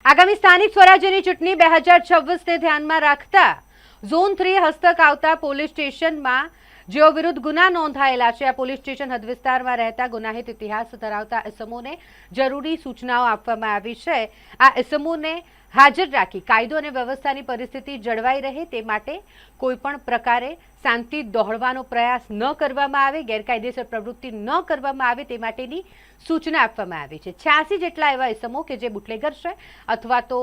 આગામી સ્થાનિક સ્વરાજ્યની ચૂંટણી 2026ને ધ્યાનમાં રાખતા ઝોન 3 હસ્તક આવતા પોલીસ સ્ટેશનમાં જેઓ વિરુદ્ધ ગુના નોંધાયેલા છે આ પોલીસ સ્ટેશન હદ વિસ્તારમાં રહેતા ગુનાહિત ઇતિહાસ ધરાવતા ઇસમોને જરૂરી સૂચનાઓ આપવામાં આવી છે। આ ઇસમોને હાજર રાખી કાયદો અને વ્યવસ્થાની પરિસ્થિતિ જળવાઈ રહે તે માટે કોઈપણ પ્રકારે શાંતિ દોહળવાનો પ્રયાસ ન કરવામાં આવે, ગેરકાયદેસર પ્રવૃત્તિ ન કરવામાં આવે તે માટેની સૂચના આપવામાં આવી છે। 86 જેટલા એવા ઇસમો કે જે બુટલેગર છે અથવા તો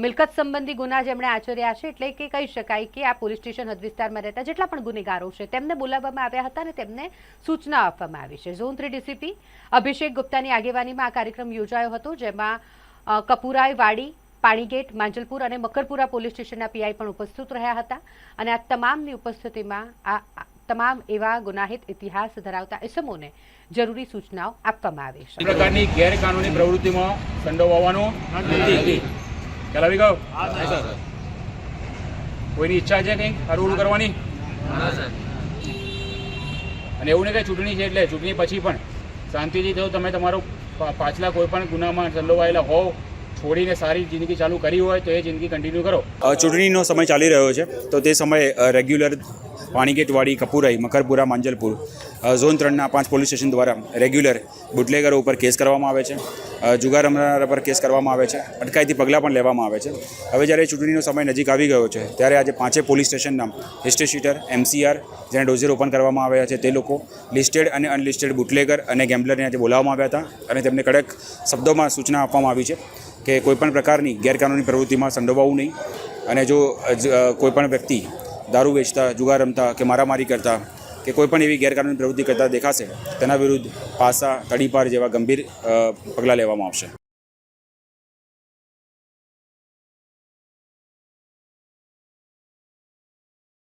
મિલકત સંબંધી ગુના જેમણે આચર્યા છે, એટલે કે કહી શકાય કે આ પોલીસ સ્ટેશન હદ વિસ્તારમાં રહેતા જેટલા પણ ગુનેગારો છે તેમને બોલાવવામાં આવ્યા હતા અને તેમને સૂચના આપવામાં આવી છે। ઝોન 3 ડીસીપી અભિષેક ગુપ્તાની આગેવાનીમાં આ કાર્યક્રમ યોજાયો હતો, જેમાં કપુરાઈ, વાડી, પાણીગેટ, માંજલપુર અને મકરપુરા પોલીસ સ્ટેશનના પીઆઈ પણ ઉપસ્થિત રહ્યા હતા અને આ તમામની ઉપસ્થિતિમાં આ તમામ એવા ગુનાહિત ઇતિહાસ ધરાવતા ઇસમોને જરૂરી સૂચનાઓ આપવામાં આવી છે। પ્રકારની ગેરકાનૂની પ્રવૃત્તિમાં સંડોવાવાનો નથી। ખ્યાલ આવી ગયો? કોઈની ઈચ્છા છે કંઈક હરવડું કરવાની? અને એવું નહીં કે ચૂંટણી છે એટલે ચૂંટણી પછી પણ શાંતિથી જો તમે તમારો પાછલા કોઈ પણ ગુનામાં સંડોવાયેલા હોવ છોડીને સારી જિંદગી ચાલુ કરી હોય તો એ જિંદગી કન્ટિન્યુ કરો। ચૂંટણીનો સમય ચાલી રહ્યો છે તો તે સમયે રેગ્યુલર પાણીગેટવાડી, કપુરાઈ, મકરપુરા, માંજલપુર ઝોન 3ના 5 પોલીસ સ્ટેશન દ્વારા રેગ્યુલર બુટલેગરો ઉપર કેસ કરવામાં આવે છે, જુગાર રમનારા પર કેસ કરવામાં આવે છે, અટકાયતી પગલાં પણ લેવામાં આવે છે। હવે જ્યારે ચૂંટણીનો સમય નજીક આવી ગયો છે ત્યારે આજે 5 પોલીસ સ્ટેશનના હિસ્ટ્રી શીટર, MCR જેને ડોઝર ઓપન કરવામાં આવ્યા છે તે લોકો, લિસ્ટેડ અને અનલિસ્ટેડ બુટલેગર અને ગેમ્બલરને આજે બોલાવવામાં આવ્યા હતા અને તેમને કડક શબ્દોમાં સૂચના આપવામાં આવી છે કે કોઈપણ પ્રકારની ગેરકાનૂની પ્રવૃત્તિમાં સંડોવાવું નહીં અને જો કોઈપણ વ્યક્તિ દારૂ વેચતા, જુગાર રમતા કે મારામારી કરતા કે કોઈપણ એવી ગેરકાનૂની પ્રવૃત્તિ કરતા દેખાશે તેના વિરુદ્ધ પાસા, તડીપાર જેવા ગંભીર પગલાં લેવામાં આવશે।